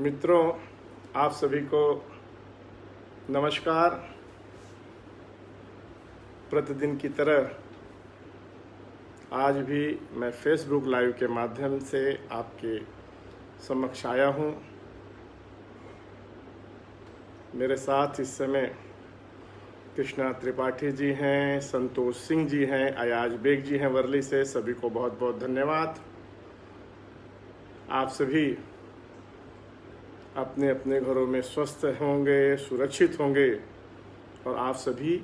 मित्रों, आप सभी को नमस्कार। प्रतिदिन की तरह आज भी मैं फेसबुक लाइव के माध्यम से आपके समक्ष आया हूँ। मेरे साथ इस समय कृष्णा त्रिपाठी जी हैं, संतोष सिंह जी हैं, अयाज बेग जी हैं वर्ली से। सभी को बहुत बहुत धन्यवाद। आप सभी अपने अपने घरों में स्वस्थ होंगे, सुरक्षित होंगे और आप सभी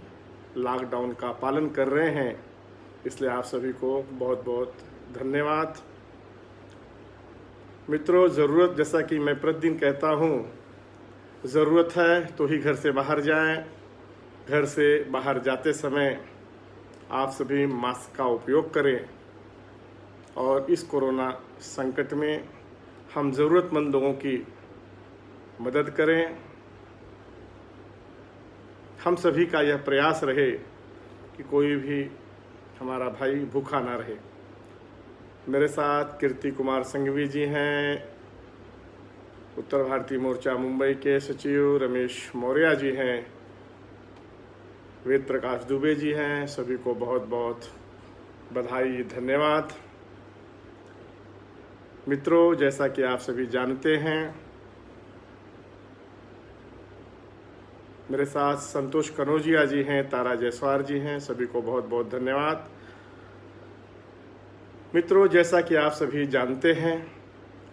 लॉकडाउन का पालन कर रहे हैं, इसलिए आप सभी को बहुत बहुत धन्यवाद। मित्रों, ज़रूरत, जैसा कि मैं प्रतिदिन कहता हूँ, ज़रूरत है तो ही घर से बाहर जाएं। घर से बाहर जाते समय आप सभी मास्क का उपयोग करें और इस कोरोना संकट में हम ज़रूरतमंद लोगों की मदद करें। हम सभी का यह प्रयास रहे कि कोई भी हमारा भाई भूखा ना रहे। मेरे साथ कीर्ति कुमार संघवी जी हैं, उत्तर भारतीय मोर्चा मुंबई के सचिव रमेश मौर्य जी हैं, वेद प्रकाश दुबे जी हैं। सभी को बहुत बहुत बधाई, धन्यवाद। मित्रों, जैसा कि आप सभी जानते हैं, मेरे साथ संतोष कनौजिया जी हैं, तारा जयसवार जी हैं। सभी को बहुत बहुत धन्यवाद। मित्रों, जैसा कि आप सभी जानते हैं,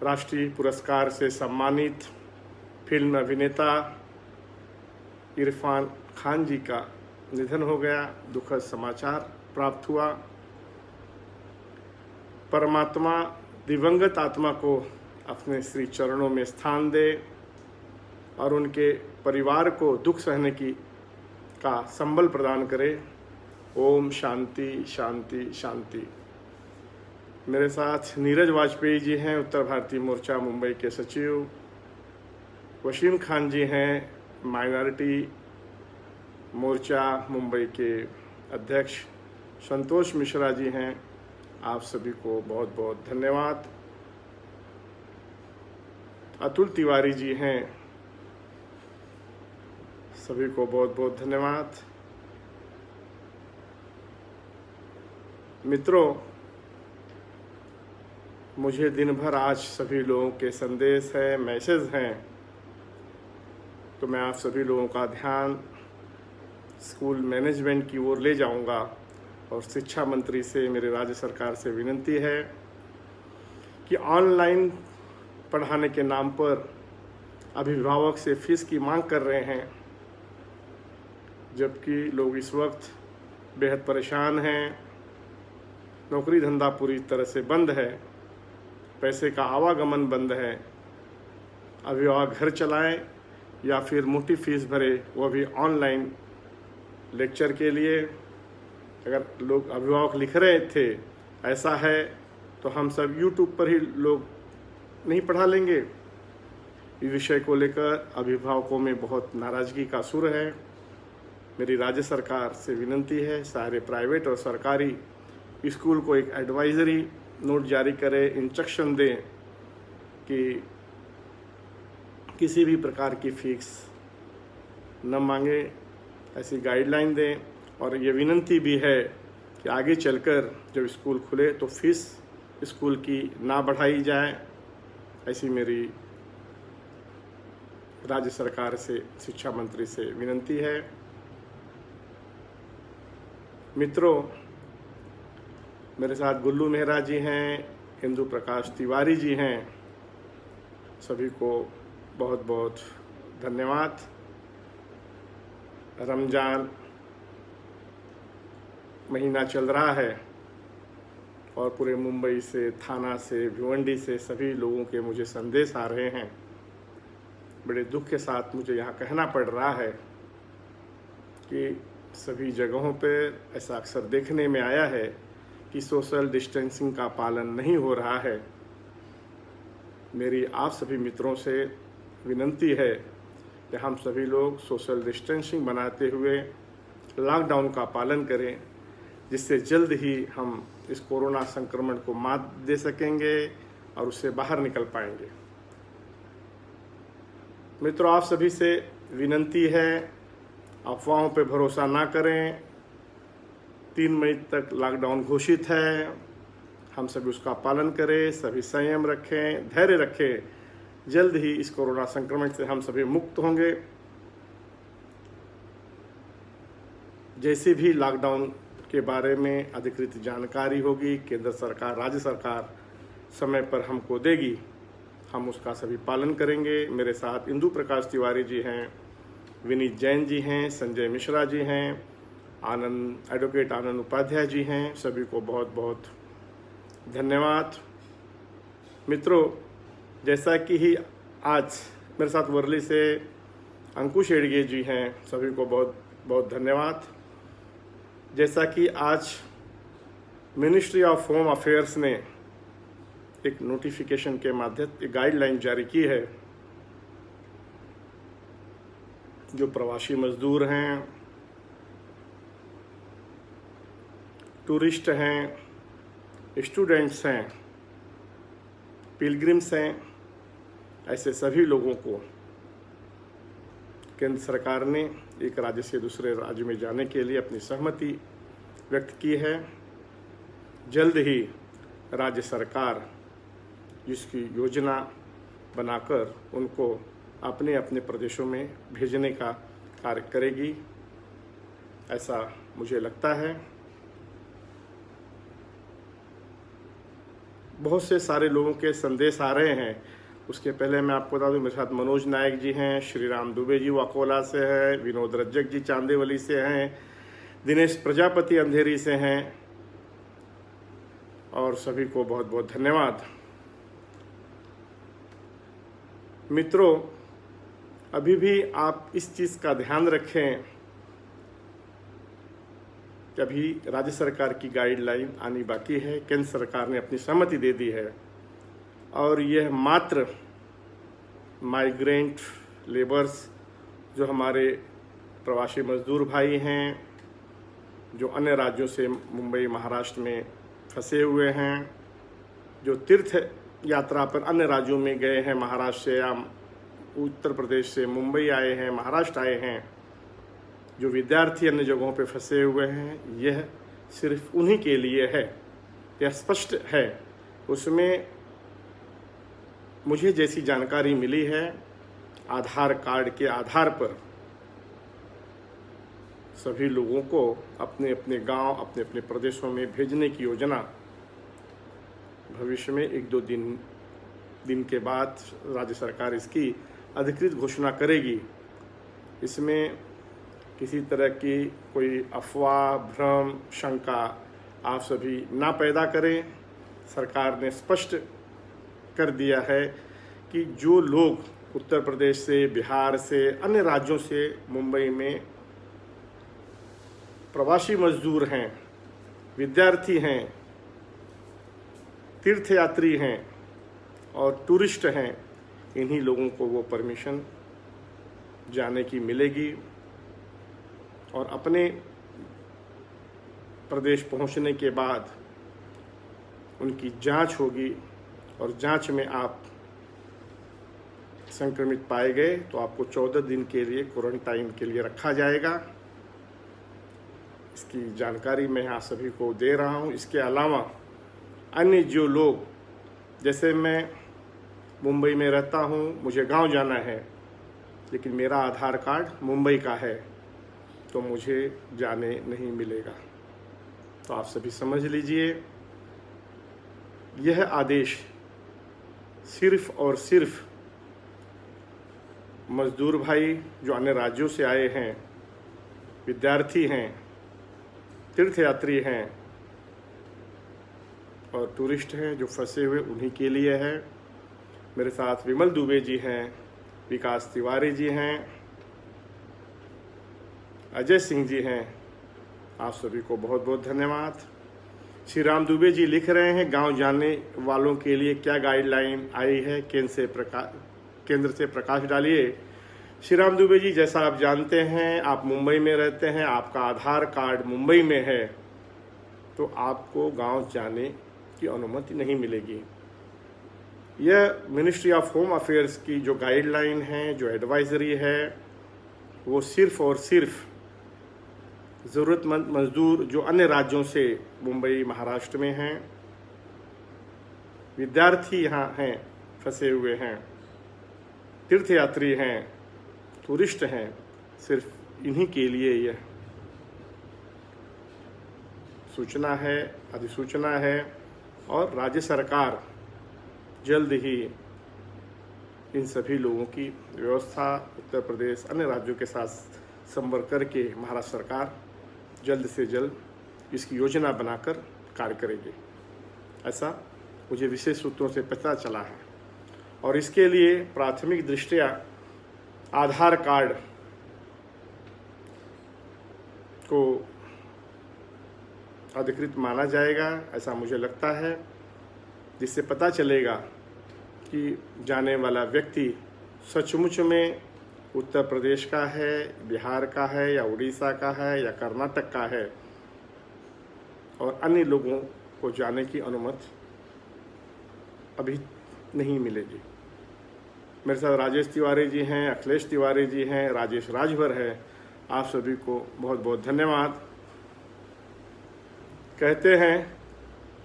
राष्ट्रीय पुरस्कार से सम्मानित फिल्म अभिनेता इरफान खान जी का निधन हो गया। दुखद समाचार प्राप्त हुआ। परमात्मा दिवंगत आत्मा को अपने श्री चरणों में स्थान दे और उनके परिवार को दुख सहने का संबल प्रदान करे। ओम शांति शांति शांति। मेरे साथ नीरज वाजपेयी जी हैं, उत्तर भारतीय मोर्चा मुंबई के सचिव। वसीम खान जी हैं, माइनॉरिटी मोर्चा मुंबई के अध्यक्ष। संतोष मिश्रा जी हैं। आप सभी को बहुत बहुत धन्यवाद। अतुल तिवारी जी हैं। सभी को बहुत बहुत धन्यवाद। मित्रों, मुझे दिन भर आज सभी लोगों के संदेश हैं, मैसेज हैं, तो मैं आप सभी लोगों का ध्यान स्कूल मैनेजमेंट की ओर ले जाऊंगा और शिक्षा मंत्री से, मेरे राज्य सरकार से विनती है कि ऑनलाइन पढ़ाने के नाम पर अभिभावक से फीस की मांग कर रहे हैं, जबकि लोग इस वक्त बेहद परेशान हैं। नौकरी धंधा पूरी तरह से बंद है, पैसे का आवागमन बंद है। अभिभावक घर चलाएं या फिर मोटी फीस भरे, वो भी ऑनलाइन लेक्चर के लिए। अगर लोग अभिभावक लिख रहे थे ऐसा है तो हम सब यूट्यूब पर ही लोग नहीं पढ़ा लेंगे। इस विषय को लेकर अभिभावकों में बहुत नाराजगी का सुर है। मेरी राज्य सरकार से विनती है, सारे प्राइवेट और सरकारी स्कूल को एक एडवाइजरी नोट जारी करे, इंस्ट्रक्शन दें कि किसी भी प्रकार की फीस न मांगे, ऐसी गाइडलाइन दें। और ये विनती भी है कि आगे चलकर जब स्कूल खुले तो फीस स्कूल की ना बढ़ाई जाए, ऐसी मेरी राज्य सरकार से, शिक्षा मंत्री से विनती है। मित्रों, मेरे साथ गुल्लू मेहरा जी हैं, इंदु प्रकाश तिवारी जी हैं। सभी को बहुत बहुत धन्यवाद। रमज़ान महीना चल रहा है और पूरे मुंबई से, थाना से, भिवंडी से सभी लोगों के मुझे संदेश आ रहे हैं। बड़े दुख के साथ मुझे यहाँ कहना पड़ रहा है कि सभी जगहों पर ऐसा अक्सर देखने में आया है कि सोशल डिस्टेंसिंग का पालन नहीं हो रहा है। मेरी आप सभी मित्रों से विनती है कि हम सभी लोग सोशल डिस्टेंसिंग बनाते हुए लॉकडाउन का पालन करें, जिससे जल्द ही हम इस कोरोना संक्रमण को मात दे सकेंगे और उससे बाहर निकल पाएंगे। मित्रों, आप सभी से विनंती है, अफवाहों पे भरोसा ना करें। 3 मई तक लॉकडाउन घोषित है, हम सभी उसका पालन करें, सभी संयम रखें, धैर्य रखें। जल्द ही इस कोरोना संक्रमण से हम सभी मुक्त होंगे। जैसे भी लॉकडाउन के बारे में अधिकृत जानकारी होगी, केंद्र सरकार, राज्य सरकार समय पर हमको देगी, हम उसका सभी पालन करेंगे। मेरे साथ इंदु प्रकाश तिवारी जी हैं, विनीत जैन जी हैं, संजय मिश्रा जी हैं, एडवोकेट आनंद उपाध्याय जी हैं। सभी को बहुत बहुत धन्यवाद। मित्रों, जैसा कि ही आज मेरे साथ वर्ली से अंकुश एडगे जी हैं, सभी को बहुत बहुत धन्यवाद। जैसा कि आज मिनिस्ट्री ऑफ होम अफेयर्स ने एक नोटिफिकेशन के माध्यम एक गाइडलाइन जारी की है, जो प्रवासी मजदूर हैं, टूरिस्ट हैं, स्टूडेंट्स हैं, पिलग्रिम्स हैं, ऐसे सभी लोगों को केंद्र सरकार ने एक राज्य से दूसरे राज्य में जाने के लिए अपनी सहमति व्यक्त की है। जल्द ही राज्य सरकार जिसकी योजना बनाकर उनको अपने अपने प्रदेशों में भेजने का कार्य करेगी, ऐसा मुझे लगता है। बहुत से सारे लोगों के संदेश आ रहे हैं। उसके पहले मैं आपको बता दूं, मेरे साथ मनोज नायक जी हैं, श्रीराम दुबे जी वाकोला से हैं, विनोद रज्जक जी चांदेवली से हैं, दिनेश प्रजापति अंधेरी से हैं, और सभी को बहुत बहुत धन्यवाद। मित्रों, अभी भी आप इस चीज़ का ध्यान रखें कि अभी राज्य सरकार की गाइडलाइन आनी बाकी है। केंद्र सरकार ने अपनी सहमति दे दी है, और यह मात्र माइग्रेंट लेबर्स, जो हमारे प्रवासी मजदूर भाई हैं, जो अन्य राज्यों से मुंबई महाराष्ट्र में फंसे हुए हैं, जो तीर्थ यात्रा पर अन्य राज्यों में गए हैं, महाराष्ट्र से या उत्तर प्रदेश से मुंबई आए हैं, महाराष्ट्र आए हैं, जो विद्यार्थी अन्य जगहों पे फंसे हुए हैं, यह सिर्फ उन्हीं के लिए है, यह स्पष्ट है। उसमें मुझे जैसी जानकारी मिली है, आधार कार्ड के आधार पर सभी लोगों को अपने अपने गांव, अपने अपने प्रदेशों में भेजने की योजना भविष्य में 1-2 दिन के बाद राज्य सरकार इसकी अधिकृत घोषणा करेगी। इसमें किसी तरह की कोई अफवाह, भ्रम, शंका आप सभी ना पैदा करें। सरकार ने स्पष्ट कर दिया है कि जो लोग उत्तर प्रदेश से, बिहार से, अन्य राज्यों से मुंबई में प्रवासी मजदूर हैं, विद्यार्थी हैं, तीर्थयात्री हैं और टूरिस्ट हैं, इन्हीं लोगों को वो परमिशन जाने की मिलेगी, और अपने प्रदेश पहुंचने के बाद उनकी जांच होगी, और जांच में आप संक्रमित पाए गए तो आपको 14 दिन के लिए क्वारंटाइन के लिए रखा जाएगा। इसकी जानकारी मैं आप सभी को दे रहा हूं। इसके अलावा अन्य जो लोग, जैसे मैं मुंबई में रहता हूं, मुझे गांव जाना है, लेकिन मेरा आधार कार्ड मुंबई का है, तो मुझे जाने नहीं मिलेगा। तो आप सभी समझ लीजिए, यह आदेश सिर्फ और सिर्फ मजदूर भाई जो अन्य राज्यों से आए हैं, विद्यार्थी हैं, तीर्थयात्री हैं और टूरिस्ट हैं जो फंसे हुए, उन्हीं के लिए है। मेरे साथ विमल दुबे जी हैं, विकास तिवारी जी हैं, अजय सिंह जी हैं। आप सभी को बहुत बहुत धन्यवाद। श्रीराम दुबे जी लिख रहे हैं, गांव जाने वालों के लिए क्या गाइडलाइन आई है, केंद्र से प्रकाश डालिए। श्रीराम दुबे जी, जैसा आप जानते हैं, आप मुंबई में रहते हैं, आपका आधार कार्ड मुंबई में है, तो आपको गांव जाने की अनुमति नहीं मिलेगी। यह मिनिस्ट्री ऑफ होम अफेयर्स की जो गाइडलाइन है, जो एडवाइजरी है, वो सिर्फ और सिर्फ ज़रूरतमंद मज़दूर जो अन्य राज्यों से मुंबई महाराष्ट्र में हैं, विद्यार्थी यहाँ हैं, फंसे हुए हैं, तीर्थयात्री हैं, टूरिस्ट हैं, सिर्फ इन्हीं के लिए यह सूचना है, अधिसूचना है। और राज्य सरकार जल्द ही इन सभी लोगों की व्यवस्था उत्तर प्रदेश अन्य राज्यों के साथ संपर्क करके महाराष्ट्र सरकार जल्द से जल्द इसकी योजना बनाकर कार्य करेगी, ऐसा मुझे विशेष सूत्रों से पता चला है। और इसके लिए प्राथमिक दृष्टया आधार कार्ड को अधिकृत माना जाएगा, ऐसा मुझे लगता है, जिससे पता चलेगा कि जाने वाला व्यक्ति सचमुच में उत्तर प्रदेश का है, बिहार का है, या उड़ीसा का है, या कर्नाटक का है, और अन्य लोगों को जाने की अनुमति अभी नहीं मिलेगी। मेरे साथ राजेश तिवारी जी हैं, अखिलेश तिवारी जी हैं, राजेश राजभर है। आप सभी को बहुत बहुत धन्यवाद। कहते हैं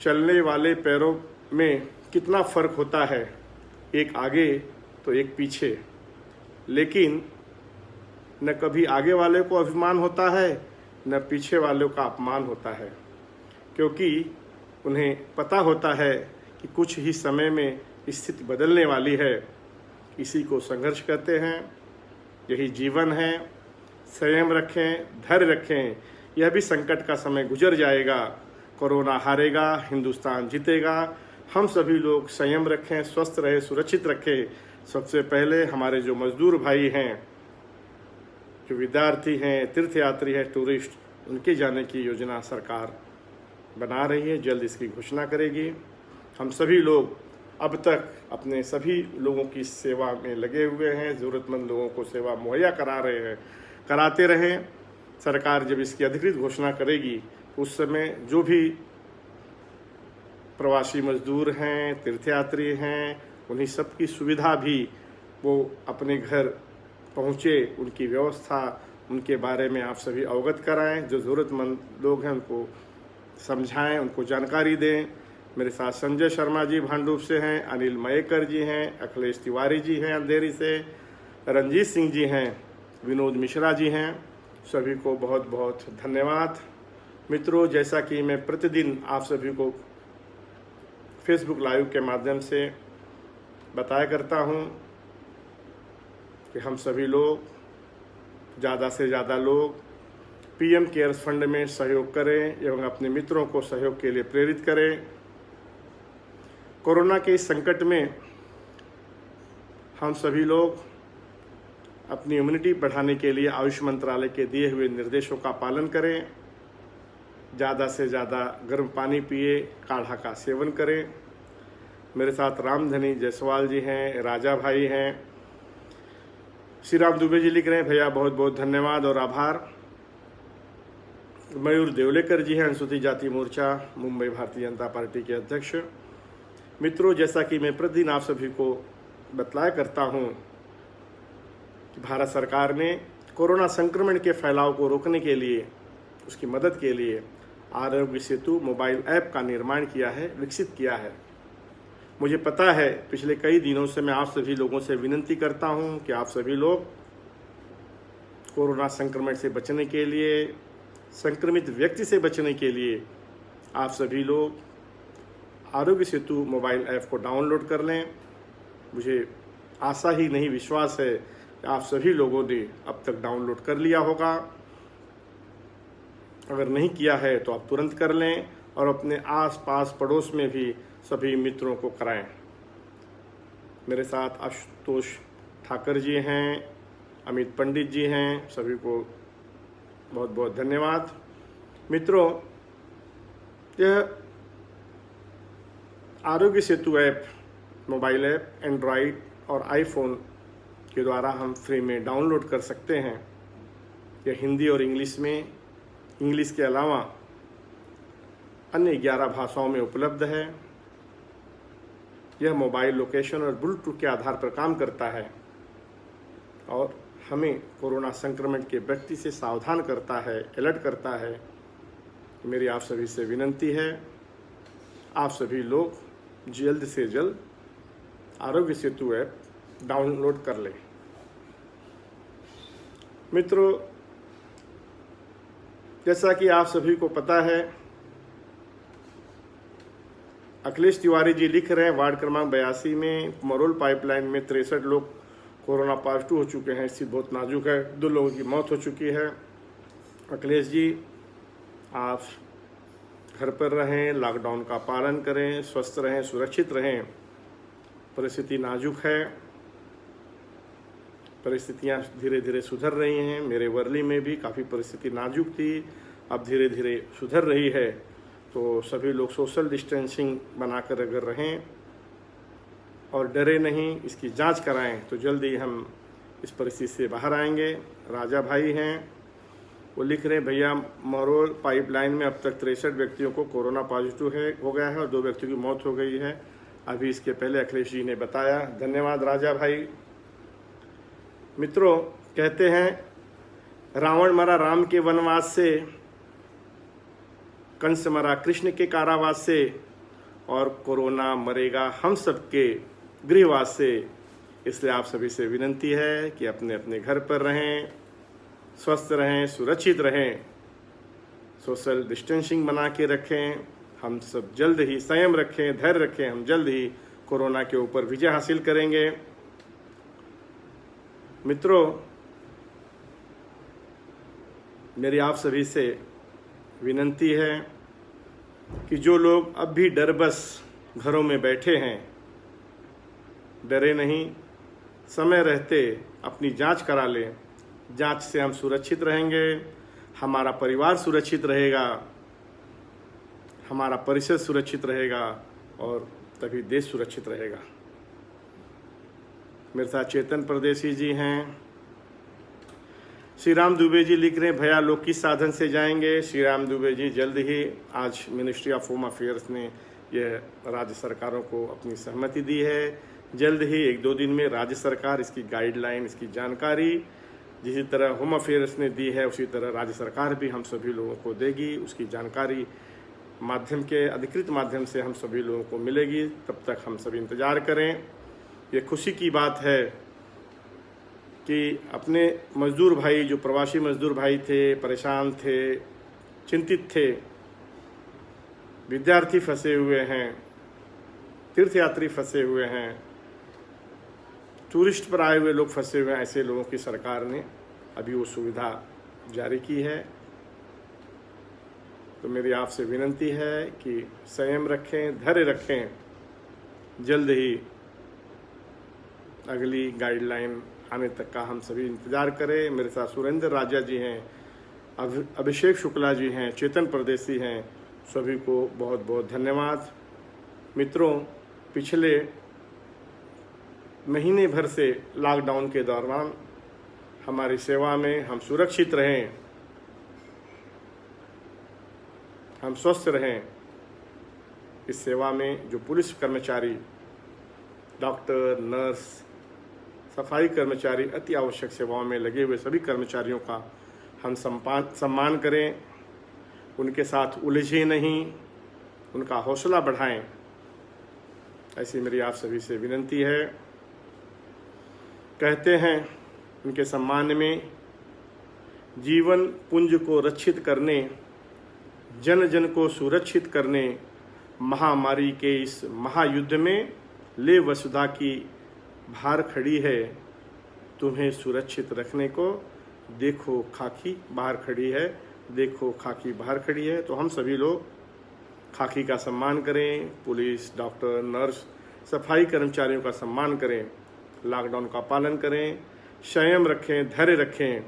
चलने वाले पैरों में कितना फ़र्क होता है, एक आगे तो एक पीछे, लेकिन न कभी आगे वाले को अभिमान होता है, न पीछे वालों का अपमान होता है, क्योंकि उन्हें पता होता है कि कुछ ही समय में स्थिति बदलने वाली है। इसी को संघर्ष कहते हैं, यही जीवन है। संयम रखें, धैर्य रखें, यह भी संकट का समय गुजर जाएगा। कोरोना हारेगा, हिंदुस्तान जीतेगा। हम सभी लोग संयम रखें, स्वस्थ रहे, सुरक्षित रखें। सबसे पहले हमारे जो मजदूर भाई हैं, जो विद्यार्थी हैं, तीर्थयात्री हैं, टूरिस्ट, उनके जाने की योजना सरकार बना रही है, जल्द इसकी घोषणा करेगी। हम सभी लोग अब तक अपने सभी लोगों की सेवा में लगे हुए हैं, ज़रूरतमंद लोगों को सेवा मुहैया करा रहे हैं, कराते रहें। सरकार जब इसकी अधिकृत घोषणा करेगी, उस समय जो भी प्रवासी मजदूर हैं, तीर्थयात्री हैं, उन्हीं सब की सुविधा भी वो अपने घर पहुँचे, उनकी व्यवस्था, उनके बारे में आप सभी अवगत कराएं। जो ज़रूरतमंद लोग हैं उनको समझाएं, उनको जानकारी दें। मेरे साथ संजय शर्मा जी भांडुप से हैं, अनिल मयेकर जी हैं, अखिलेश तिवारी जी हैं अंधेरी से, रंजीत सिंह जी हैं, विनोद मिश्रा जी हैं। सभी को बहुत बहुत धन्यवाद। मित्रों, जैसा कि मैं प्रतिदिन आप सभी को फेसबुक लाइव के माध्यम से बताया करता हूं कि हम सभी लोग, ज़्यादा से ज़्यादा लोग पीएम केयर्स फंड में सहयोग करें एवं अपने मित्रों को सहयोग के लिए प्रेरित करें। कोरोना के इस संकट में हम सभी लोग अपनी इम्यूनिटी बढ़ाने के लिए आयुष मंत्रालय के दिए हुए निर्देशों का पालन करें। ज़्यादा से ज़्यादा गर्म पानी पिए, काढ़ा का सेवन करें। मेरे साथ रामधनी जायसवाल जी हैं, राजा भाई हैं, श्री राम दुबे जी लिख रहे हैं, भैया बहुत बहुत धन्यवाद और आभार। मयूर देवलेकर जी हैं, अनुसूचित जाति मोर्चा मुंबई भारतीय जनता पार्टी के अध्यक्ष। मित्रों, जैसा कि मैं प्रतिदिन आप सभी को बतलाया करता हूं कि भारत सरकार ने कोरोना संक्रमण के फैलाव को रोकने के लिए, उसकी मदद के लिए आरोग्य सेतु मोबाइल ऐप का निर्माण किया है, विकसित किया है। मुझे पता है पिछले कई दिनों से मैं आप सभी लोगों से विनती करता हूं कि आप सभी लोग कोरोना संक्रमण से बचने के लिए, संक्रमित व्यक्ति से बचने के लिए आप सभी लोग आरोग्य सेतु मोबाइल ऐप को डाउनलोड कर लें। मुझे आशा ही नहीं, विश्वास है कि आप सभी लोगों ने अब तक डाउनलोड कर लिया होगा। अगर नहीं किया है तो आप तुरंत कर लें और अपने आस पास पड़ोस में भी सभी मित्रों को कराएं। मेरे साथ आशुतोष ठाकर जी हैं, अमित पंडित जी हैं, सभी को बहुत बहुत धन्यवाद। मित्रों, यह Aarogya Setu app, mobile app Android और आईफोन के द्वारा हम फ्री में डाउनलोड कर सकते हैं। यह हिंदी और इंग्लिश में, इंग्लिश के अलावा अन्य 11 भाषाओं में उपलब्ध है। यह मोबाइल लोकेशन और ब्लूटूथ के आधार पर काम करता है और हमें कोरोना संक्रमण के व्यक्ति से सावधान करता है, अलर्ट करता है। मेरी आप सभी से विनंती है, आप सभी लोग जल्द से जल्द आरोग्य सेतु ऐप डाउनलोड कर लें। मित्रों, जैसा कि आप सभी को पता है, अखिलेश तिवारी जी लिख रहे हैं वार्ड क्रमांक 82 में मरोल पाइपलाइन में 63 लोग कोरोना पॉजिटिव हो चुके हैं। स्थिति बहुत नाजुक है, 2 लोगों की मौत हो चुकी है। अखिलेश जी, आप घर पर रहें, लॉकडाउन का पालन करें, स्वस्थ रहें, सुरक्षित रहें। परिस्थिति नाजुक है, परिस्थितियां धीरे धीरे सुधर रही हैं। मेरे वर्ली में भी काफ़ी परिस्थिति नाजुक थी, अब धीरे धीरे सुधर रही है। तो सभी लोग सोशल डिस्टेंसिंग बनाकर अगर रहें और डरे नहीं, इसकी जांच कराएं, तो जल्दी हम इस परिस्थिति से बाहर आएंगे। राजा भाई हैं, वो लिख रहे हैं, भैया मरोल पाइपलाइन में अब तक 63 व्यक्तियों को कोरोना पॉजिटिव हो गया है और 2 व्यक्तियों की मौत हो गई है, अभी इसके पहले अखिलेश जी ने बताया। धन्यवाद राजा भाई। मित्रों, कहते हैं रावण मरा राम के वनवास से, कंस मरा कृष्ण के कारावास से और कोरोना मरेगा हम सबके गृहवास से। इसलिए आप सभी से विनंती है कि अपने अपने घर पर रहें, स्वस्थ रहें, सुरक्षित रहें, सोशल डिस्टेंसिंग बना के रखें। हम सब जल्द ही संयम रखें, धैर्य रखें, हम जल्द ही कोरोना के ऊपर विजय हासिल करेंगे। मित्रों, मेरी आप सभी से विनंती है कि जो लोग अब भी डरबस घरों में बैठे हैं, डरे नहीं, समय रहते अपनी जांच करा लें। जांच से हम सुरक्षित रहेंगे, हमारा परिवार सुरक्षित रहेगा, हमारा परिसर सुरक्षित रहेगा और तभी देश सुरक्षित रहेगा। मेरे साथ चेतन परदेसी जी हैं। श्री राम दुबे जी लिख रहे हैं, भैया लोग किस साधन से जाएंगे? श्री राम दुबे जी, जल्द ही आज मिनिस्ट्री ऑफ होम अफेयर्स ने यह राज्य सरकारों को अपनी सहमति दी है। जल्द ही 1-2 दिन में राज्य सरकार इसकी गाइडलाइन, इसकी जानकारी जिस तरह होम अफेयर्स ने दी है, उसी तरह राज्य सरकार भी हम सभी लोगों को देगी। उसकी जानकारी माध्यम के अधिकृत माध्यम से हम सभी लोगों को मिलेगी। तब तक हम सभी इंतजार करें। ये खुशी की बात है कि अपने मजदूर भाई, जो प्रवासी मजदूर भाई थे, परेशान थे, चिंतित थे, विद्यार्थी फंसे हुए हैं, तीर्थयात्री फंसे हुए हैं, टूरिस्ट पर आए हुए लोग फंसे हुए हैं, ऐसे लोगों की सरकार ने अभी वो सुविधा जारी की है। तो मेरी आपसे विनंती है कि संयम रखें, धैर्य रखें, जल्द ही अगली गाइडलाइन आने तक का हम सभी इंतजार करें। मेरे साथ सुरेंद्र राजा जी हैं, अभिषेक शुक्ला जी हैं, चेतन परदेसी हैं, सभी को बहुत बहुत धन्यवाद। मित्रों, पिछले महीने भर से लॉकडाउन के दौरान हमारी सेवा में हम सुरक्षित रहें, हम स्वस्थ रहें। इस सेवा में जो पुलिस कर्मचारी, डॉक्टर, नर्स, सफाई कर्मचारी, अति आवश्यक सेवाओं में लगे हुए सभी कर्मचारियों का हम सम्मान करें, उनके साथ उलझे नहीं, उनका हौसला बढ़ाएं, ऐसी मेरी आप सभी से विनंती है। कहते हैं उनके सम्मान में, जीवन पुंज को रक्षित करने, जन जन को सुरक्षित करने, महामारी के इस महायुद्ध में ले वसुधा की भार खड़ी है, तुम्हें सुरक्षित रखने को देखो खाकी बाहर खड़ी है, देखो खाकी बाहर खड़ी है। तो हम सभी लोग खाकी का सम्मान करें, पुलिस, डॉक्टर, नर्स, सफाई कर्मचारियों का सम्मान करें, लॉकडाउन का पालन करें, संयम रखें, धैर्य रखें,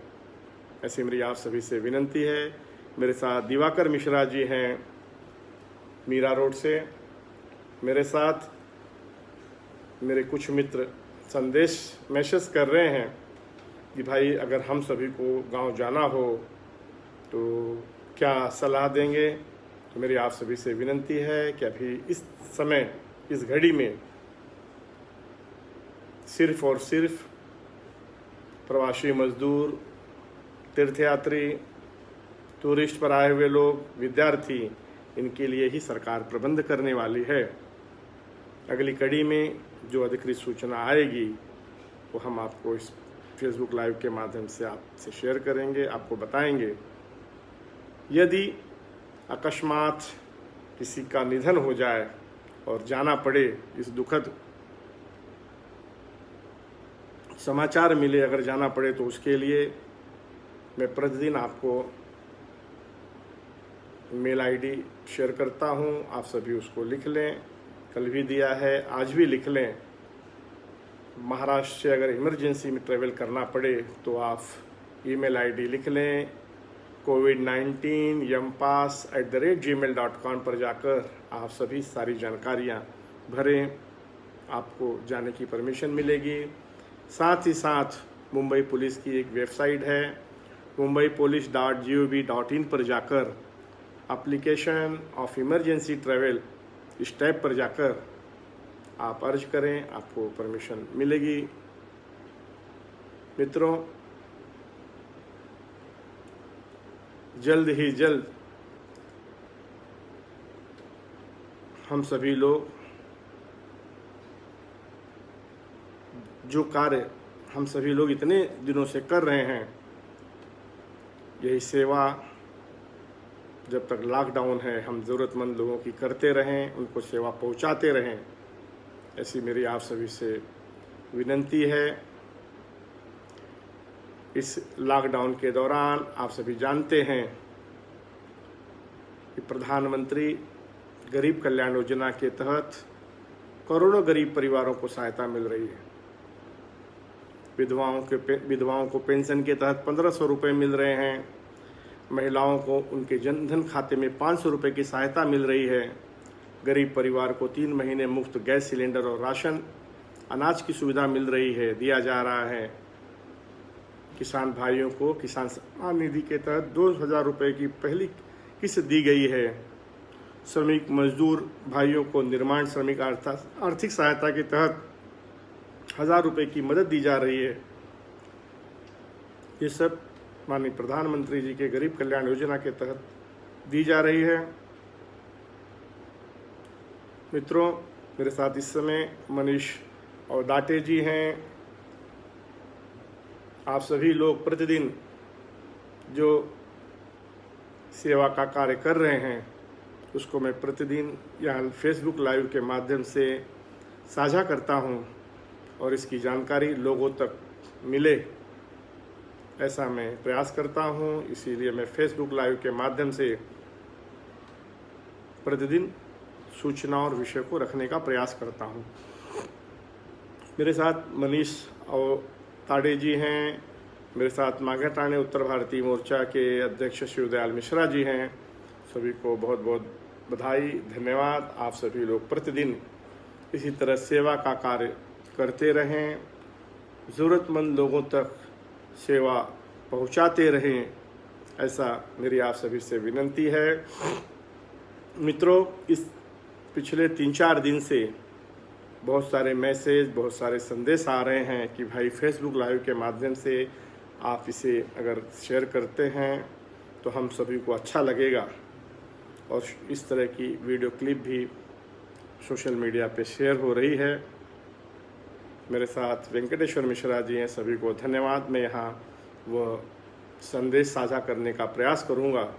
ऐसी मेरी आप सभी से विनंती है। मेरे साथ दिवाकर मिश्रा जी हैं मीरा रोड से। मेरे साथ मेरे कुछ मित्र संदेश मैसेज कर रहे हैं कि भाई अगर हम सभी को गांव जाना हो तो क्या सलाह देंगे। तो मेरी आप सभी से विनंती है कि अभी इस समय, इस घड़ी में सिर्फ और सिर्फ प्रवासी मजदूर, तीर्थयात्री, टूरिस्ट पर आए हुए लोग, विद्यार्थी, इनके लिए ही सरकार प्रबंध करने वाली है। अगली कड़ी में जो अधिकृत सूचना आएगी वो हम आपको इस फेसबुक लाइव के माध्यम से आपसे शेयर करेंगे, आपको बताएंगे। यदि अकस्मात किसी का निधन हो जाए और जाना पड़े, इस दुखद समाचार मिले, अगर जाना पड़े, तो उसके लिए मैं प्रतिदिन आपको मेल आईडी शेयर करता हूं। आप सभी उसको लिख लें। कल भी दिया है, आज भी लिख लें। महाराष्ट्र से अगर इमरजेंसी में ट्रैवल करना पड़े तो आप ईमेल आईडी लिख लें, covid19yampass@gmail.com पर जाकर आप सभी सारी जानकारियां भरें, आपको जाने की परमिशन मिलेगी। साथ ही साथ मुंबई पुलिस की एक वेबसाइट है, mumbai.police.gov.in पर जाकर एप्लीकेशन ऑफ इमरजेंसी ट्रैवल इस टैब पर जाकर आप अर्ज करें, आपको परमिशन मिलेगी। मित्रों, जल्द ही जल्द हम सभी लोग जो कार्य हम सभी लोग इतने दिनों से कर रहे हैं, यही सेवा जब तक लॉकडाउन है हम ज़रूरतमंद लोगों की करते रहें, उनको सेवा पहुंचाते रहें, ऐसी मेरी आप सभी से विनंती है। इस लॉकडाउन के दौरान आप सभी जानते हैं कि प्रधानमंत्री गरीब कल्याण योजना के तहत करोड़ों गरीब परिवारों को सहायता मिल रही है। विधवाओं को पेंशन के तहत 1500 रुपये मिल रहे हैं। महिलाओं को उनके जनधन खाते में 500 रुपये की सहायता मिल रही है। गरीब परिवार को 3 महीने मुफ्त गैस सिलेंडर और राशन अनाज की सुविधा मिल रही है, दिया जा रहा है। किसान भाइयों को किसान सम्मान निधि के तहत 2000 रुपये की पहली किस्त दी गई है। श्रमिक मजदूर भाइयों को निर्माण श्रमिक आर्थिक सहायता के तहत 1000 रुपये की मदद दी जा रही है। ये सब माननीय प्रधानमंत्री जी के गरीब कल्याण योजना के तहत दी जा रही है। मित्रों, मेरे साथ इस समय मनीष और दाटे जी हैं। आप सभी लोग प्रतिदिन जो सेवा का कार्य कर रहे हैं उसको मैं प्रतिदिन यहाँ फेसबुक लाइव के माध्यम से साझा करता हूँ और इसकी जानकारी लोगों तक मिले, ऐसा मैं प्रयास करता हूँ। इसीलिए मैं फेसबुक लाइव के माध्यम से प्रतिदिन सूचना और विषय को रखने का प्रयास करता हूँ। मेरे साथ मनीष और ताड़े जी हैं। मेरे साथ माघेटाने उत्तर भारतीय मोर्चा के अध्यक्ष शिवदयाल मिश्रा जी हैं। सभी को बहुत बहुत बधाई, धन्यवाद। आप सभी लोग प्रतिदिन इसी तरह सेवा का कार्य करते रहें, ज़रूरतमंद लोगों तक सेवा पहुंचाते रहें, ऐसा मेरी आप सभी से विनंती है। मित्रों, इस पिछले 3-4 दिन से बहुत सारे मैसेज, बहुत सारे संदेश आ रहे हैं कि भाई फेसबुक लाइव के माध्यम से आप इसे अगर शेयर करते हैं तो हम सभी को अच्छा लगेगा। और इस तरह की वीडियो क्लिप भी सोशल मीडिया पे शेयर हो रही है। मेरे साथ वेंकटेश्वर मिश्रा जी हैं, सभी को धन्यवाद। मैं यहाँ वह संदेश साझा करने का प्रयास करूँगा।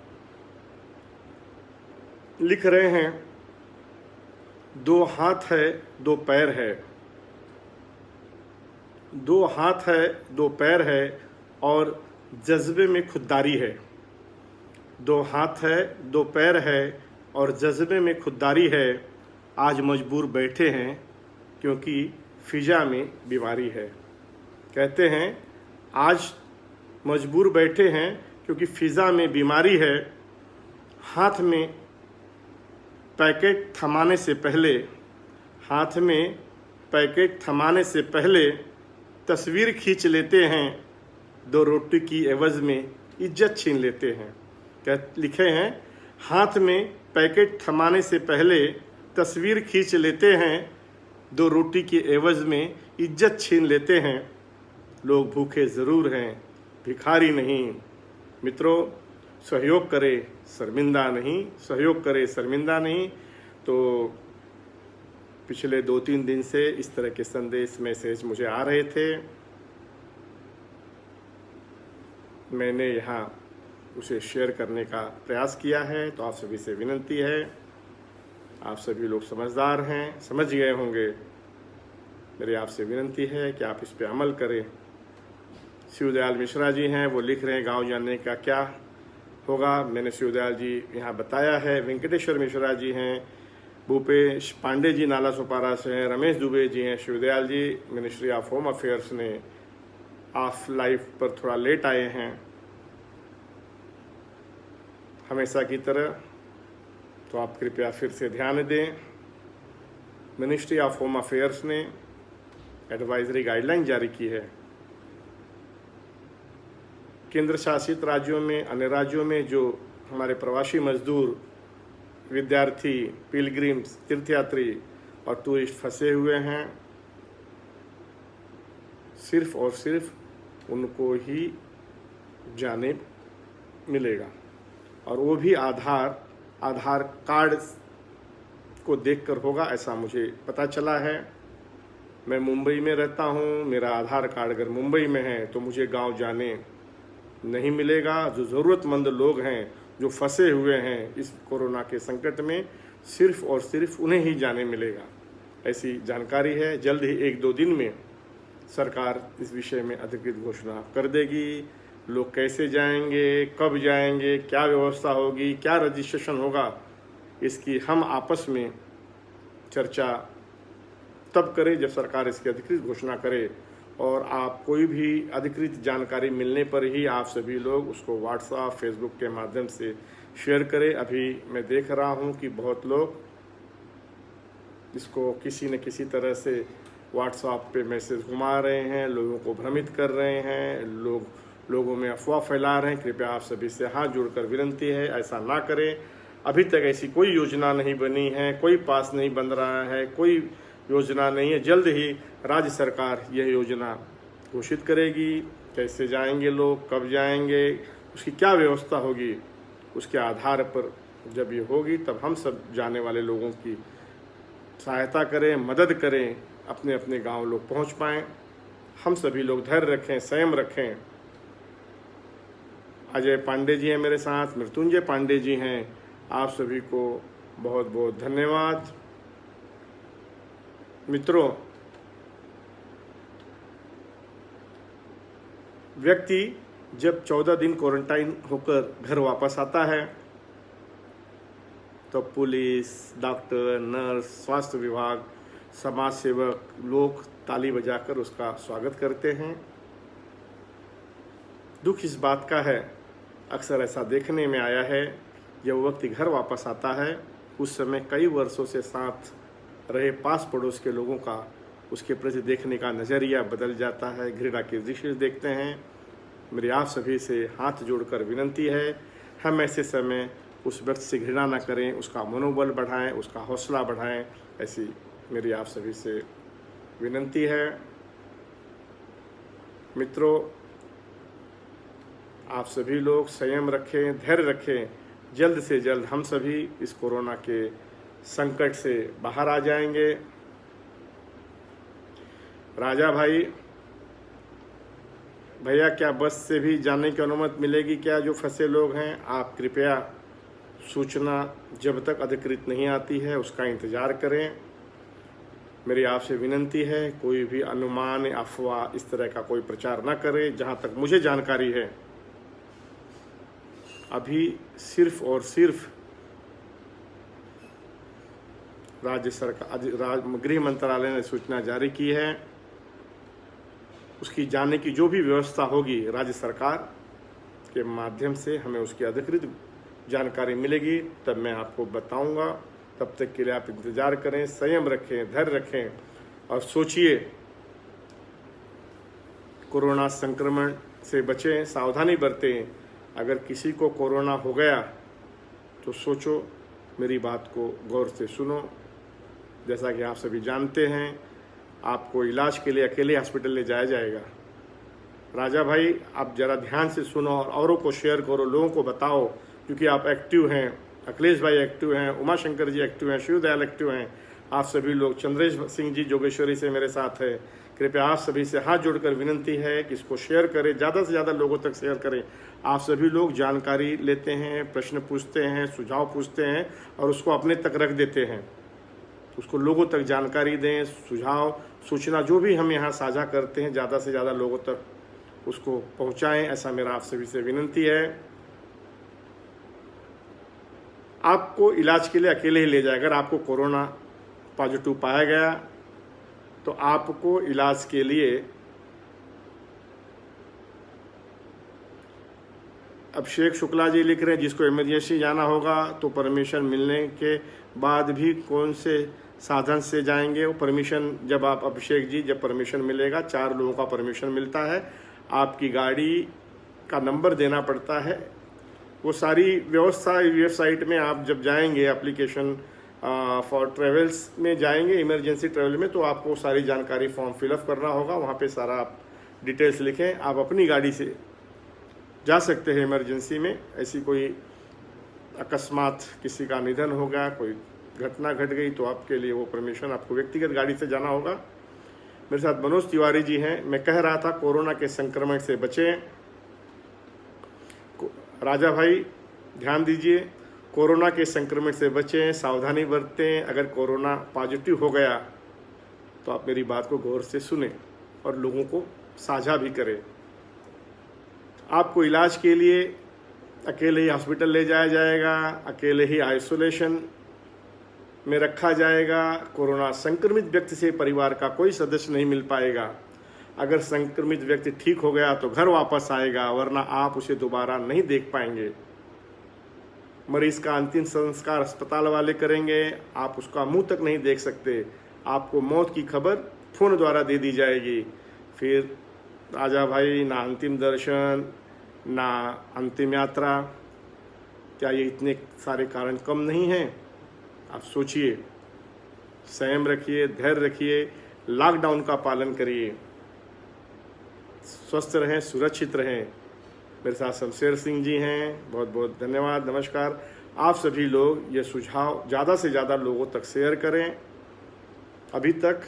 लिख रहे हैं, 2 हाथ है 2 पैर है, 2 हाथ है 2 पैर है और जज्बे में खुददारी है। 2 हाथ है 2 पैर है और जज्बे में खुददारी है। आज मजबूर बैठे हैं क्योंकि फिजा में बीमारी है। कहते हैं आज मजबूर बैठे हैं क्योंकि फिजा में बीमारी है। हाथ में पैकेट थमाने से पहले, हाथ में पैकेट थमाने से पहले तस्वीर खींच लेते हैं। 2 रोटी की एवज में इज्जत छीन लेते हैं। लिखे हैं, हाथ में पैकेट थमाने से पहले तस्वीर खींच लेते हैं, 2 रोटी की एवज में इज्जत छीन लेते हैं। लोग भूखे ज़रूर हैं, भिखारी नहीं। मित्रों, सहयोग करें, शर्मिंदा नहीं, सहयोग करें, शर्मिंदा नहीं। तो पिछले 2-3 दिन से इस तरह के संदेश, मैसेज मुझे आ रहे थे। मैंने यहाँ उसे शेयर करने का प्रयास किया है। तो आप सभी से विनती है, आप सभी लोग समझदार हैं, समझ गए होंगे। मेरी आपसे विनती है कि आप इस पे अमल करें। शिवदयाल मिश्रा जी हैं, वो लिख रहे हैं गांव जाने का क्या होगा। मैंने शिवदयाल जी यहाँ बताया है। वेंकटेश्वर मिश्रा जी हैं, भूपेश पांडे जी नाला सुपारा से हैं, रमेश दुबे जी हैं। शिवदयाल जी मिनिस्ट्री ऑफ होम अफेयर्स ने ऑफ लाइफ पर थोड़ा लेट आए हैं हमेशा की तरह, तो आप कृपया फिर से ध्यान दें। मिनिस्ट्री ऑफ होम अफेयर्स ने एडवाइजरी गाइडलाइन जारी की है। केंद्र शासित राज्यों में, अन्य राज्यों में जो हमारे प्रवासी मजदूर, विद्यार्थी, पिलग्रिम्स, तीर्थयात्री और टूरिस्ट फंसे हुए हैं, सिर्फ और सिर्फ उनको ही जाने मिलेगा। और वो भी आधार कार्ड को देखकर होगा, ऐसा मुझे पता चला है। मैं मुंबई में रहता हूँ, मेरा आधार कार्ड अगर मुंबई में है तो मुझे गांव जाने नहीं मिलेगा। जो ज़रूरतमंद लोग हैं, जो फंसे हुए हैं इस कोरोना के संकट में, सिर्फ और सिर्फ उन्हें ही जाने मिलेगा, ऐसी जानकारी है। जल्द ही 1-2 दिन में सरकार इस विषय में अधिकृत घोषणा कर देगी। लोग कैसे जाएंगे, कब जाएंगे, क्या व्यवस्था होगी, क्या रजिस्ट्रेशन होगा, इसकी हम आपस में चर्चा तब करें जब सरकार इसकी अधिकृत घोषणा करे। और आप कोई भी अधिकृत जानकारी मिलने पर ही आप सभी लोग उसको व्हाट्सएप, फेसबुक के माध्यम से शेयर करें। अभी मैं देख रहा हूं कि बहुत लोग इसको किसी न किसी तरह से व्हाट्सएप पे मैसेज घुमा रहे हैं, लोगों को भ्रमित कर रहे हैं, लोगों में अफवाह फैला रहे हैं। कृपया आप सभी से हाथ जोड़कर विनती है, ऐसा ना करें। अभी तक ऐसी कोई योजना नहीं बनी है, कोई पास नहीं बन रहा है, कोई योजना नहीं है। जल्द ही राज्य सरकार यह योजना घोषित करेगी। कैसे जाएंगे लोग, कब जाएंगे, उसकी क्या व्यवस्था होगी, उसके आधार पर जब ये होगी तब हम सब जाने वाले लोगों की सहायता करें, मदद करें, अपने अपने गांव लोग पहुंच पाएं। हम सभी लोग धैर्य रखें, संयम रखें। अजय पांडे जी हैं मेरे साथ, मृत्युंजय पांडे जी हैं। आप सभी को बहुत बहुत धन्यवाद। मित्रों, व्यक्ति जब 14 दिन क्वारंटाइन होकर घर वापस आता है तो पुलिस, डॉक्टर, नर्स, स्वास्थ्य विभाग, समाज सेवक लोग ताली बजाकर उसका स्वागत करते हैं। दुख इस बात का है, अक्सर ऐसा देखने में आया है, जब व्यक्ति घर वापस आता है उस समय कई वर्षों से साथ रहे पास पड़ोस के लोगों का उसके प्रति देखने का नज़रिया बदल जाता है, घृणा के दृश्य देखते हैं। मेरी आप सभी से हाथ जोड़कर विनती है, हम ऐसे समय उस व्यक्ति से घृणा न करें, उसका मनोबल बढ़ाएं, उसका हौसला बढ़ाएं, ऐसी मेरी आप सभी से विनती है। मित्रों, आप सभी लोग संयम रखें, धैर्य रखें। जल्द से जल्द हम सभी इस कोरोना के संकट से बाहर आ जाएंगे। राजा भाई, भैया क्या बस से भी जाने की अनुमति मिलेगी क्या? जो फंसे लोग हैं, आप कृपया सूचना जब तक अधिकृत नहीं आती है उसका इंतज़ार करें। मेरी आपसे विनती है, कोई भी अनुमान, अफवाह, इस तरह का कोई प्रचार ना करें। जहाँ तक मुझे जानकारी है, अभी सिर्फ और सिर्फ राज्य सरकार, गृह मंत्रालय ने सूचना जारी की है। उसकी जाने की जो भी व्यवस्था होगी राज्य सरकार के माध्यम से हमें उसकी अधिकृत जानकारी मिलेगी, तब मैं आपको बताऊंगा। तब तक के लिए आप इंतज़ार करें, संयम रखें, धैर्य रखें और सोचिए, कोरोना संक्रमण से बचें, सावधानी बरतें। अगर किसी को कोरोना हो गया तो सोचो, मेरी बात को गौर से सुनो। जैसा कि आप सभी जानते हैं, आपको इलाज के लिए अकेले हॉस्पिटल ले जाया जाएगा। राजा भाई, आप ज़रा ध्यान से सुनो और औरों को शेयर करो, लोगों को बताओ, क्योंकि आप एक्टिव हैं, अखिलेश भाई एक्टिव हैं, उमाशंकर जी एक्टिव हैं, शिवदयाल एक्टिव हैं, आप सभी लोग, चंद्रेश सिंह जी जोगेश्वरी से मेरे साथ है। कृपया आप सभी से हाथ जोड़कर विनंती है कि इसको शेयर करें, ज़्यादा से ज़्यादा लोगों तक शेयर करें। आप सभी लोग जानकारी लेते हैं, प्रश्न पूछते हैं, सुझाव पूछते हैं और उसको अपने तक रख देते हैं। उसको लोगों तक जानकारी दें, सुझाव, सूचना जो भी हम यहाँ साझा करते हैं ज़्यादा से ज़्यादा लोगों तक उसको पहुँचाएं, ऐसा मेरा आप सभी से विनंती है। आपको इलाज के लिए अकेले ही ले जाए। अगर आपको कोरोना पॉजिटिव पाया गया तो आपको इलाज के लिए अभिषेक शुक्ला जी लिख रहे हैं, जिसको इमरजेंसी जाना होगा तो परमिशन मिलने के बाद भी कौन से साधन से जाएंगे? वो परमिशन जब आप, अभिषेक जी, जब परमिशन मिलेगा, 4 लोगों का परमिशन मिलता है, आपकी गाड़ी का नंबर देना पड़ता है, वो सारी व्यवस्था वेबसाइट में आप जब जाएंगे, एप्लीकेशन फॉर ट्रेवल्स में जाएंगे, इमरजेंसी ट्रेवल में, तो आपको सारी जानकारी फॉर्म फिलअप करना होगा। वहाँ पे सारा आप डिटेल्स लिखें। आप अपनी गाड़ी से जा सकते हैं इमरजेंसी में। ऐसी कोई अकस्मात किसी का निधन हो गया, कोई घटना घट गई, तो आपके लिए वो परमिशन, आपको व्यक्तिगत गाड़ी से जाना होगा। मेरे साथ मनोज तिवारी जी हैं। मैं कह रहा था कोरोना के संक्रमण से बचें। राजा भाई ध्यान दीजिए, कोरोना के संक्रमण से बचें, सावधानी बरतें। अगर कोरोना पॉजिटिव हो गया तो आप मेरी बात को गौर से सुने और लोगों को साझा भी करें। आपको इलाज के लिए अकेले ही हॉस्पिटल ले जाया जाएगा, अकेले ही आइसोलेशन में रखा जाएगा। कोरोना संक्रमित व्यक्ति से परिवार का कोई सदस्य नहीं मिल पाएगा। अगर संक्रमित व्यक्ति ठीक हो गया तो घर वापस आएगा, वरना आप उसे दोबारा नहीं देख पाएंगे। मरीज का अंतिम संस्कार अस्पताल वाले करेंगे, आप उसका मुंह तक नहीं देख सकते। आपको मौत की खबर फोन द्वारा दे दी जाएगी। फिर राजा भाई, ना अंतिम दर्शन, ना अंतिम यात्रा, क्या ये इतने सारे कारण कम नहीं हैं? आप सोचिए, संयम रखिए, धैर्य रखिए, लॉकडाउन का पालन करिए, स्वस्थ रहें, सुरक्षित रहें। मेरे साथ शमशेर सिंह जी हैं, बहुत बहुत धन्यवाद, नमस्कार। आप सभी लोग ये सुझाव ज़्यादा से ज़्यादा लोगों तक शेयर करें। अभी तक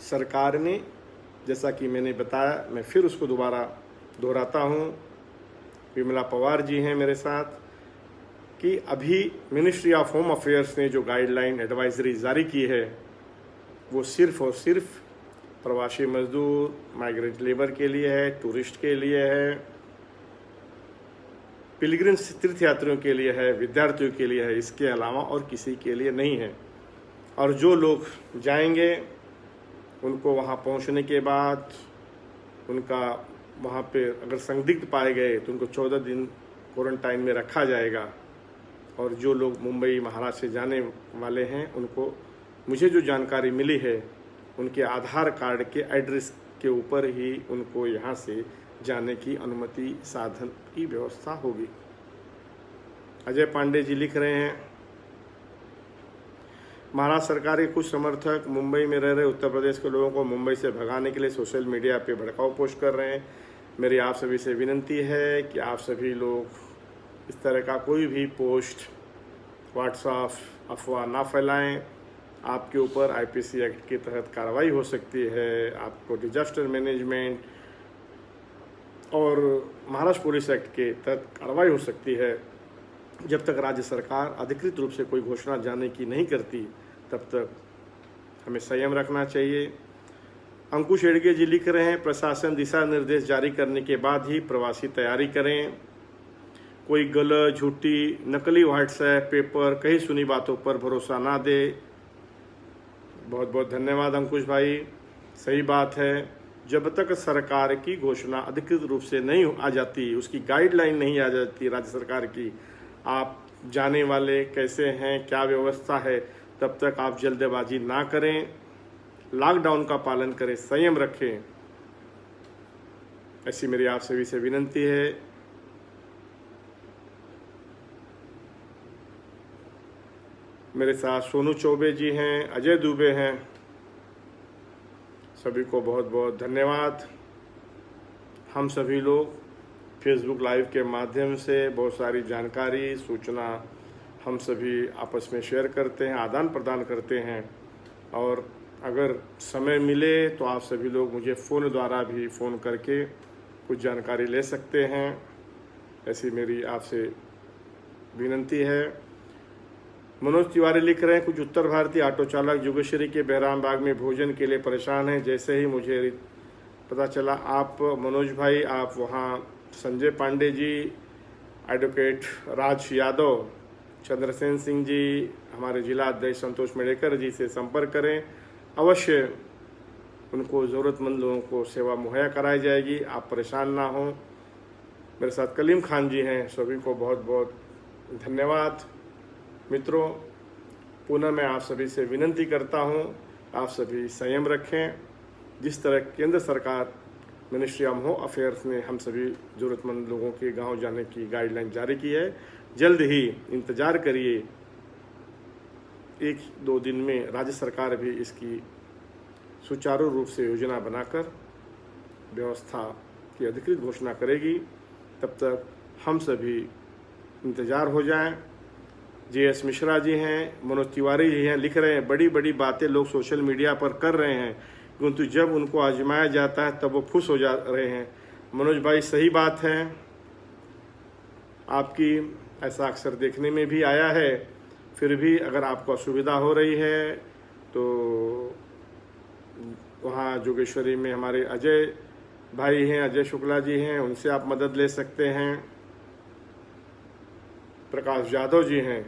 सरकार ने, जैसा कि मैंने बताया, मैं फिर उसको दोबारा दोहराता हूँ, विमला पवार जी हैं मेरे साथ, कि अभी मिनिस्ट्री ऑफ होम अफेयर्स ने जो गाइडलाइन एडवाइजरी जारी की है वो सिर्फ और सिर्फ प्रवासी मजदूर, माइग्रेंट लेबर के लिए है, टूरिस्ट के लिए है, पिलग्रिम्स तीर्थयात्रियों के लिए है, विद्यार्थियों के लिए है। इसके अलावा और किसी के लिए नहीं है। और जो लोग जाएंगे उनको वहाँ पहुँचने के बाद उनका वहाँ पे अगर संदिग्ध पाए गए तो उनको 14 दिन क्वारंटाइन में रखा जाएगा। और जो लोग मुंबई, महाराष्ट्र से जाने वाले हैं, उनको, मुझे जो जानकारी मिली है, उनके आधार कार्ड के एड्रेस के ऊपर ही उनको यहाँ से जाने की अनुमति, साधन की व्यवस्था होगी। अजय पांडे जी लिख रहे हैं, महाराष्ट्र सरकार के कुछ समर्थक मुंबई में रह रहे उत्तर प्रदेश के लोगों को मुंबई से भगाने के लिए सोशल मीडिया पे भड़काऊ पोस्ट कर रहे हैं। मेरी आप सभी से विनंती है कि आप सभी लोग इस तरह का कोई भी पोस्ट, व्हाट्सएप अफवाह ना फैलाएं। आपके ऊपर आईपीसी एक्ट के तहत कार्रवाई हो सकती है। आपको डिजास्टर मैनेजमेंट और महाराष्ट्र पुलिस एक्ट के तहत कार्रवाई हो सकती है। जब तक राज्य सरकार अधिकृत रूप से कोई घोषणा जाने की नहीं करती, तब तक हमें संयम रखना चाहिए। अंकुश एडगे जी लिख रहे हैं, प्रशासन दिशा निर्देश जारी करने के बाद ही प्रवासी तैयारी करें। कोई गलत, झूठी, नकली व्हाट्सएप, पेपर, कहीं सुनी बातों पर भरोसा ना दे। बहुत बहुत धन्यवाद अंकुश भाई, सही बात है। जब तक सरकार की घोषणा अधिकृत रूप से नहीं आ जाती, उसकी गाइडलाइन नहीं आ जाती राज्य सरकार की, आप जाने वाले कैसे हैं, क्या व्यवस्था है, तब तक आप जल्दबाजी ना करें, लॉकडाउन का पालन करें, संयम रखें, ऐसी मेरी आप सभी से विनंती है। मेरे साथ सोनू चौबे जी हैं, अजय दुबे हैं, सभी को बहुत बहुत धन्यवाद। हम सभी लोग फेसबुक लाइव के माध्यम से बहुत सारी जानकारी सूचना हम सभी आपस में शेयर करते हैं, आदान प्रदान करते हैं। और अगर समय मिले तो आप सभी लोग मुझे फ़ोन द्वारा भी फ़ोन करके कुछ जानकारी ले सकते हैं, ऐसी मेरी आपसे विनंती है। मनोज तिवारी लिख रहे हैं, कुछ उत्तर भारतीय ऑटो चालक जोगेश्वरी के बहराम बाग में भोजन के लिए परेशान हैं। जैसे ही मुझे पता चला आप मनोज भाई, आप वहाँ संजय पांडे जी, एडवोकेट राज यादव, चंद्रसेन सिंह जी, हमारे जिला अध्यक्ष संतोष मेड़ेकर जी से संपर्क करें। अवश्य उनको ज़रूरतमंद लोगों को सेवा मुहैया कराई जाएगी, आप परेशान ना हों। मेरे साथ कलीम खान जी हैं, सभी को बहुत बहुत धन्यवाद। मित्रों, पुनः मैं आप सभी से विनंती करता हूं, आप सभी संयम रखें। जिस तरह केंद्र सरकार मिनिस्ट्री ऑफ होम अफेयर्स ने हम सभी ज़रूरतमंद लोगों के गांव जाने की गाइडलाइन जारी की है, जल्द ही इंतज़ार करिए। 1-2 दिन में राज्य सरकार भी इसकी सुचारू रूप से योजना बनाकर व्यवस्था की अधिकृत घोषणा करेगी। तब तक हम सभी इंतज़ार हो जाएं। JS मिश्रा जी हैं, मनोज तिवारी जी हैं, लिख रहे हैं, बड़ी बड़ी बातें लोग सोशल मीडिया पर कर रहे हैं, किंतु जब उनको आजमाया जाता है तब वो फुस हो जा रहे हैं। मनोज भाई, सही बात है आपकी, ऐसा अक्सर देखने में भी आया है। फिर भी अगर आपको असुविधा हो रही है तो वहाँ जोगेश्वरी में हमारे अजय भाई हैं, अजय शुक्ला जी हैं, उनसे आप मदद ले सकते हैं। प्रकाश यादव जी हैं,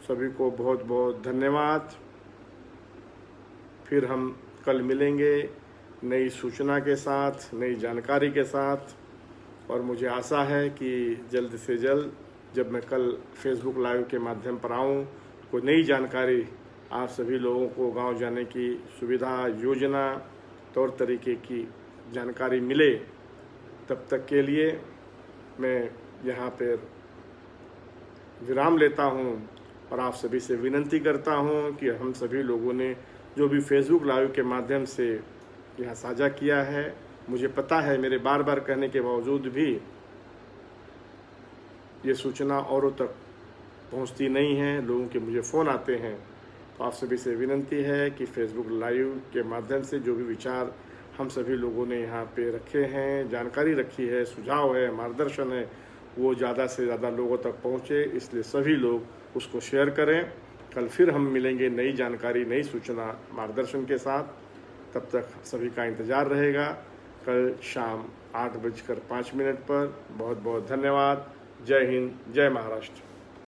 सभी को बहुत बहुत धन्यवाद। फिर हम कल मिलेंगे नई सूचना के साथ, नई जानकारी के साथ। और मुझे आशा है कि जल्द से जल्द जब मैं कल फेसबुक लाइव के माध्यम पर आऊँ, कोई नई जानकारी आप सभी लोगों को गांव जाने की सुविधा, योजना, तौर तरीके की जानकारी मिले। तब तक के लिए मैं यहाँ पर विराम लेता हूँ और आप सभी से विनंती करता हूँ कि हम सभी लोगों ने जो भी फेसबुक लाइव के माध्यम से यहाँ साझा किया है, मुझे पता है मेरे बार बार कहने के बावजूद भी ये सूचना औरों तक पहुँचती नहीं है, लोगों के मुझे फ़ोन आते हैं। तो आप सभी से विनंती है कि फेसबुक लाइव के माध्यम से जो भी विचार हम सभी लोगों ने यहाँ पे रखे हैं, जानकारी रखी है, सुझाव है, मार्गदर्शन है, वो ज़्यादा से ज़्यादा लोगों तक पहुँचे, इसलिए सभी लोग उसको शेयर करें। कल फिर हम मिलेंगे नई जानकारी, नई सूचना, मार्गदर्शन के साथ। तब तक सभी का इंतज़ार रहेगा। कल शाम 8:05 पर। बहुत बहुत धन्यवाद। जय हिंद, जय महाराष्ट्र।